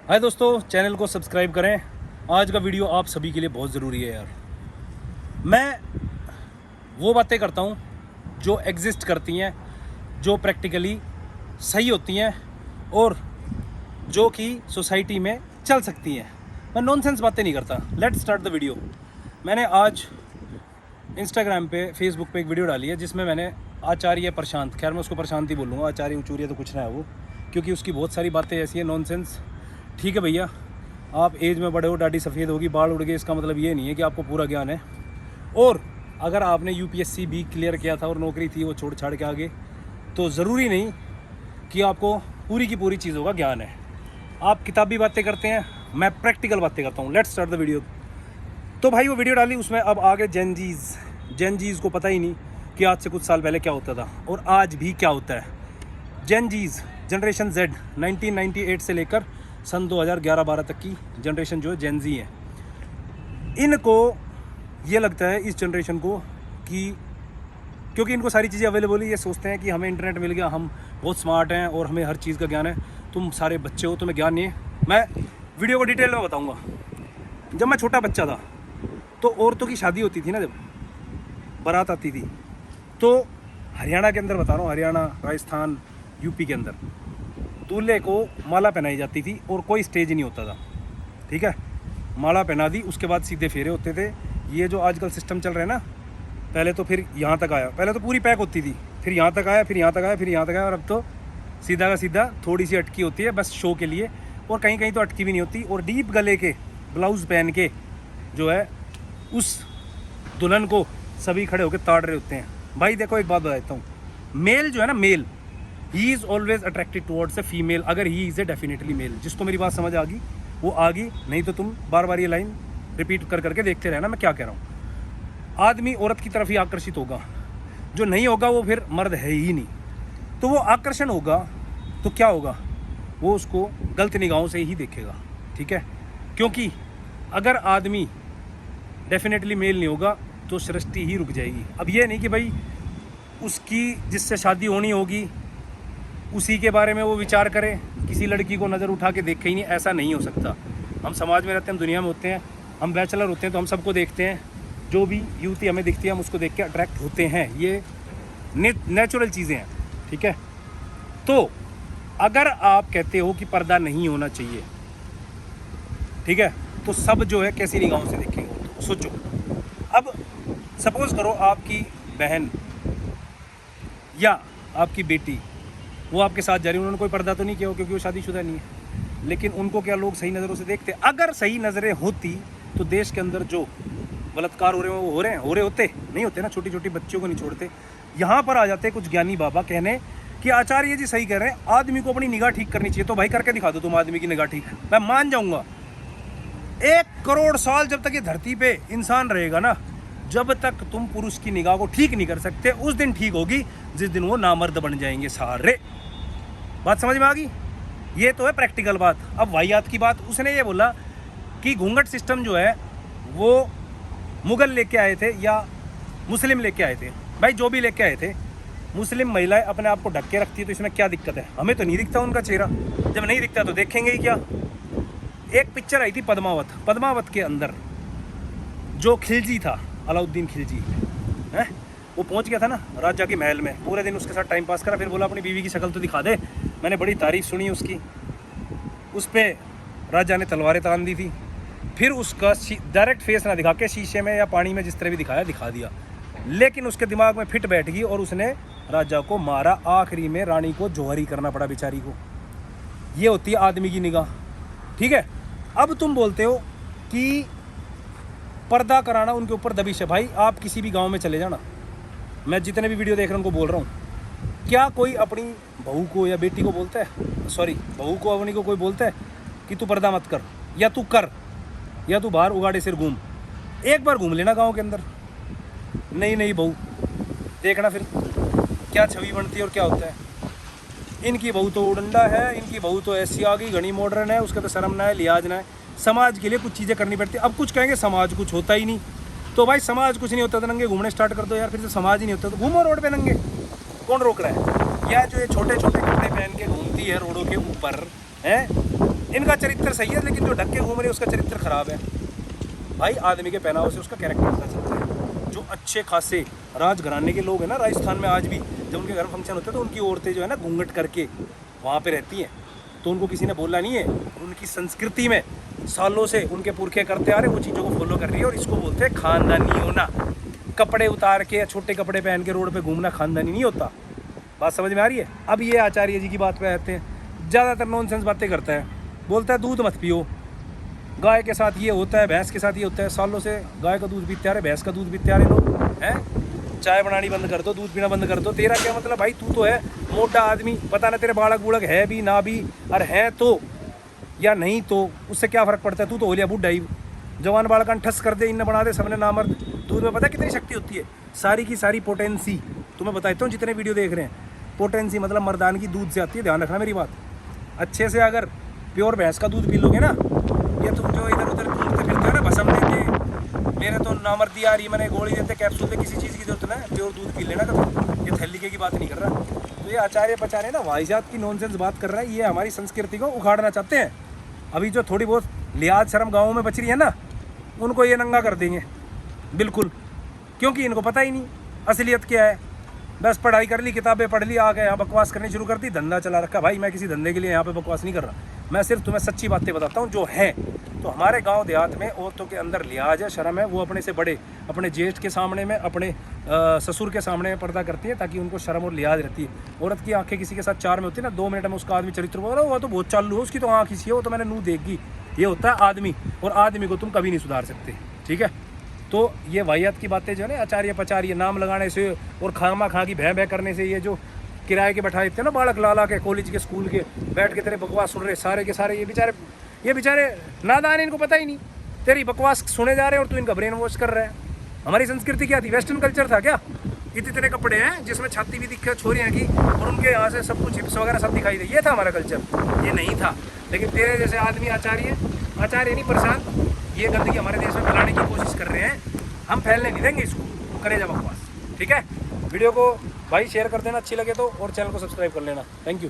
हाय दोस्तों, चैनल को सब्सक्राइब करें। आज का वीडियो आप सभी के लिए बहुत ज़रूरी है यार। मैं वो बातें करता हूँ जो एग्जिस्ट करती हैं, जो प्रैक्टिकली सही होती हैं और जो कि सोसाइटी में चल सकती हैं। मैं नॉनसेंस बातें नहीं करता। Let's start the video. मैंने आज इंस्टाग्राम पे, फेसबुक पे एक वीडियो डाली है जिसमें मैंने आचार्य प्रशांत, खैर मैं उसको प्रशांत ही बोलूँगा, आचार्य उचूर्य तो कुछ ना है वो, क्योंकि उसकी बहुत सारी बातें ऐसी हैं नॉनसेंस। ठीक है भैया, आप एज में बड़े हो, दाढ़ी सफ़ेद होगी, बाल उड़ गए, इसका मतलब ये नहीं है कि आपको पूरा ज्ञान है। और अगर आपने यूपीएससी भी क्लियर किया था और नौकरी थी वो छोड़ छाड़ के आगे, तो ज़रूरी नहीं कि आपको पूरी की पूरी चीज़ों का ज्ञान है। आप किताबी बातें करते हैं, मैं प्रैक्टिकल बातें करता हूँ। Let's start the video. तो भाई वो वीडियो डाली, उसमें अब आगे जेनजीज़ को पता ही नहीं कि आज से कुछ साल पहले क्या होता था और आज भी क्या होता है। जेनजीज़, जनरेशन जेड, 1998 से लेकर सन 2011-12 तक की जनरेशन जो है जेनजी है। इनको ये लगता है, इस जनरेशन को, कि क्योंकि इनको सारी चीज़ें अवेलेबल है, ये सोचते हैं कि हमें इंटरनेट मिल गया, हम बहुत स्मार्ट हैं और हमें हर चीज़ का ज्ञान है। तुम सारे बच्चे हो, तुम्हें ज्ञान नहीं है। मैं वीडियो को डिटेल में बताऊंगा। जब मैं छोटा बच्चा था तो औरतों की शादी होती थी ना, जब बारात आती थी, तो हरियाणा के अंदर बता रहा हूँ, हरियाणा, राजस्थान, यूपी के अंदर दूल्हे को माला पहनाई जाती थी और कोई स्टेज नहीं होता था। ठीक है, माला पहना दी, उसके बाद सीधे फेरे होते थे। ये जो आजकल सिस्टम चल रहा है ना, पहले तो फिर यहाँ तक आया, पहले तो पूरी पैक होती थी, फिर यहाँ तक आया, फिर यहाँ तक आया, फिर यहाँ तक आया, और अब तो सीधा का सीधा थोड़ी सी अटकी होती है बस शो के लिए, और कहीं कहीं तो अटकी भी नहीं होती। और डीप गले के ब्लाउज़ पहन के जो है उस दुल्हन को सभी खड़े होकर ताड़ रहे होते हैं। भाई देखो, एक बात बताता हूँ, मेल जो है ना, male, he is always attracted towards a female. अगर he is a definitely male. जिसको मेरी बात समझ आ गई वो आ गई, नहीं तो तुम बार बार ये लाइन रिपीट कर करके देखते रहना मैं क्या कह रहा हूँ। आदमी औरत की तरफ ही आकर्षित होगा, जो नहीं होगा वो फिर मर्द है ही नहीं। तो वो आकर्षण होगा तो क्या होगा, वो उसको गलत निगाहों से ही देखेगा। ठीक है, क्योंकि अगर आदमी डेफिनेटली मेल नहीं होगा तो सृष्टि ही रुक जाएगी। अब ये नहीं कि भाई उसकी जिससे शादी होनी होगी उसी के बारे में वो विचार करे, किसी लड़की को नज़र उठा के देखे ही नहीं, ऐसा नहीं हो सकता। हम समाज में रहते हैं, हम दुनिया में होते हैं, हम बैचलर होते हैं, तो हम सबको देखते हैं। जो भी युवती हमें दिखती है हम उसको देख के अट्रैक्ट होते हैं, ये नेचुरल चीज़ें हैं। ठीक है, तो अगर आप कहते हो कि पर्दा नहीं होना चाहिए, ठीक है, तो सब जो है कैसी निगाहों से देखेंगे, सोचो। अब सपोज करो आपकी बहन या आपकी बेटी, वो आपके साथ जा रही है, उन्होंने कोई पर्दा तो नहीं किया हो क्योंकि वो शादीशुदा नहीं है, लेकिन उनको क्या लोग सही नज़रों से देखते? अगर सही नज़रें होती तो देश के अंदर जो बलात्कार हो रहे हैं वो हो रहे होते नहीं होते ना, छोटी छोटी बच्चियों को नहीं छोड़ते। यहाँ पर आ जाते कुछ ज्ञानी बाबा कहने कि आचार्य जी सही कह रहे हैं, आदमी को अपनी निगाह ठीक करनी चाहिए। तो भाई करके दिखा दो तुम आदमी की निगाह ठीक, मैं मान जाऊँगा। 1 करोड़ साल जब तक ये धरती पे इंसान रहेगा ना, जब तक तुम पुरुष की निगाह को ठीक नहीं कर सकते, उस दिन ठीक होगी जिस दिन वो नामर्द बन जाएंगे सारे। बात समझ में आ गई? ये तो है प्रैक्टिकल बात। अब वाहियात की बात, उसने ये बोला कि घूंघट सिस्टम जो है वो मुगल लेके आए थे या मुस्लिम लेके आए थे। भाई जो भी लेके आए थे, मुस्लिम महिलाएं अपने आप को ढक के रखती है, तो इसमें क्या दिक्कत है? हमें तो नहीं दिखता उनका चेहरा, जब नहीं दिखता तो देखेंगे ही क्या। एक पिक्चर आई थी पद्मावत, पद्मावत के अंदर जो खिलजी था, अलाउद्दीन खिलजी है, वो पहुंच गया था ना राजा के महल में, पूरे दिन उसके साथ टाइम पास करा, फिर बोला अपनी बीवी की शक्ल तो दिखा दे। मैंने बड़ी तारीफ सुनी उसकी। उस पर राजा ने तलवारें तान दी थी, फिर उसका डायरेक्ट फेस ना दिखा के शीशे में या पानी में जिस तरह भी दिखाया दिखा दिया, लेकिन उसके दिमाग में फिट बैठ गई और उसने राजा को मारा। आखिरी में रानी को जौहरी करना पड़ा बेचारी को। ये होती है आदमी की निगाह। ठीक है, अब तुम बोलते हो कि पर्दा कराना उनके ऊपर दबिश है। भाई आप किसी भी गांव में चले जाना, मैं जितने भी वीडियो देख रहा हूँ उनको बोल रहा हूँ, क्या कोई अपनी बहू को या बेटी को बोलता है, सॉरी बहू को अपनी को कोई बोलता है कि तू पर्दा मत कर, या तू कर, या तू बाहर उगाड़े सिर घूम? एक बार घूम लेना गांव के अंदर। नहीं नहीं बहू, देखना फिर क्या छवि बनती है और क्या होता है। इनकी बहू तो उड़ंडा है, इनकी बहू तो ऐसी आ गई, घनी मॉडर्न है, उसका तो शर्म ना है, लिहाज ना है। समाज के लिए कुछ चीज़ें करनी पड़ती है। अब कुछ कहेंगे समाज कुछ होता ही नहीं, तो भाई समाज कुछ नहीं होता तो नंगे घूमने स्टार्ट कर दो यार। फिर तो समाज ही नहीं होता तो घूमो रोड पे नंगे, कौन रोक रहा है? या जो ये छोटे छोटे कपड़े पहन के घूमती है रोडों के ऊपर है, इनका चरित्र सही है, लेकिन जो ढक के घूम रहे उसका चरित्र खराब है। भाई आदमी के पहनावे से उसका कैरेक्टर पता चलता है। जो अच्छे खासे राजघराने के लोग हैं ना राजस्थान में, आज भी जब उनके घर फंक्शन होते हैं तो उनकी औरतें जो है ना घूंघट करके वहाँ पे रहती हैं, तो उनको किसी ने बोला नहीं है। उनकी संस्कृति में सालों से उनके पुरखे करते आ रहे, वो चीज़ों को फॉलो कर रही है, और इसको बोलते हैं खानदानी होना। कपड़े उतार के या छोटे कपड़े पहन के रोड पे घूमना खानदानी नहीं होता। बात समझ में आ रही है? अब ये आचार्य जी की बात पे आते हैं, ज़्यादातर नॉनसेंस बातें करता है, बोलता है दूध मत पियो, गाय के साथ ये होता है, भैंस के साथ ये होता है। सालों से गाय का दूध पीते आ रहे, भैंस का दूध पीते आ रहे लोग हैं। चाय बनानी बंद कर दो, दूध पीना बंद कर दो। तेरा क्या मतलब भाई? तू तो है मोटा आदमी, पता ना तेरे बालक बूढ़क है भी ना भी, और है तो या नहीं तो उससे क्या फ़र्क पड़ता है? तू तो हो लिया बुढ़ा ही। जवान बालक ठस कर दे, इन बना दे सबने नामर्द। दूध में पता है कितनी शक्ति होती है? सारी की सारी पोटेंसी तुम्हें बताता हूँ जितने वीडियो देख रहे हैं। पोटेंसी मतलब मर्दान की दूध से आती है, ध्यान रखना मेरी बात। अच्छे से अगर प्योर भैंस का दूध पी लोगे ना, ये तुम जो इधर उधर घूमते फिरते हो ना भसम देते, मेरे तो नामर्दी आ रही, मैंने गोली देते, कैप्सूल दे, किसी चीज़ की जरूरत ना है, प्योर दूध पी लेना कभी। ये थैलिके की बात नहीं कर रहा। तो ये आचार्य पचार्य ना वाहियात की नॉनसेंस बात कर रहा है। ये हमारी संस्कृति को उखाड़ना चाहते हैं। अभी जो थोड़ी बहुत लिहाज शर्म गाँवों में बच रही है ना, उनको ये नंगा कर देंगे बिल्कुल, क्योंकि इनको पता ही नहीं असलियत क्या है। बस पढ़ाई कर ली, किताबें पढ़ ली, आ गए यहाँ बकवास करनी शुरू कर दी, धंधा चला रखा। भाई मैं किसी धंधे के लिए यहाँ पे बकवास नहीं कर रहा, मैं सिर्फ तुम्हें सच्ची बातें बताता हूँ जो है। तो हमारे गांव देहात में औरतों के अंदर लिहाज है, शर्म है। वो अपने से बड़े, अपने ज्येष्ठ के सामने में, अपने ससुर के सामने में पर्दा करती है, ताकि उनको शर्म और लिहाज रहती है। औरत की आंखें किसी के साथ चार में होती है ना, 2 मिनट में उसका आदमी चरित्र बोल रहा है, वो तो बहुत चालू है, उसकी तो आँख इसी है, वो तो मैंने नूह देगी। ये होता है आदमी, और आदमी को तुम कभी नहीं सुधार सकते, ठीक है? तो ये वाहियात की बातें जो है ना, आचार्य पचार्य नाम लगाने से और खामा खा की भैं करने से, ये जो किराए के बैठा देते हैं ना बालक लाला के, कॉलेज के, स्कूल के, बैठ के तेरे बकवास सुन रहे सारे के सारे, ये बेचारे नादान, इनको पता ही नहीं, तेरी बकवास सुने जा रहे हैं और तू इनका ब्रेन वॉश कर रहा है। हमारी संस्कृति क्या थी? वेस्टर्न कल्चर था क्या? इतने कपड़े हैं जिसमें छाती भी दिखे छोरियाँ की, और उनके यहाँ से सब कुछ हिप्स वगैरह सब दिखाई दे, ये था हमारा कल्चर? ये नहीं था। लेकिन तेरे जैसे आदमी आचार्य नहीं प्रशांत, ये गंदगी हमारे देश में फैलाने की कोशिश कर रहे हैं। हम फैलने नहीं देंगे इसको, करे जा बकवास, ठीक है? वीडियो को भाई शेयर कर देना अच्छी लगे तो, और चैनल को सब्सक्राइब कर लेना। Thank you.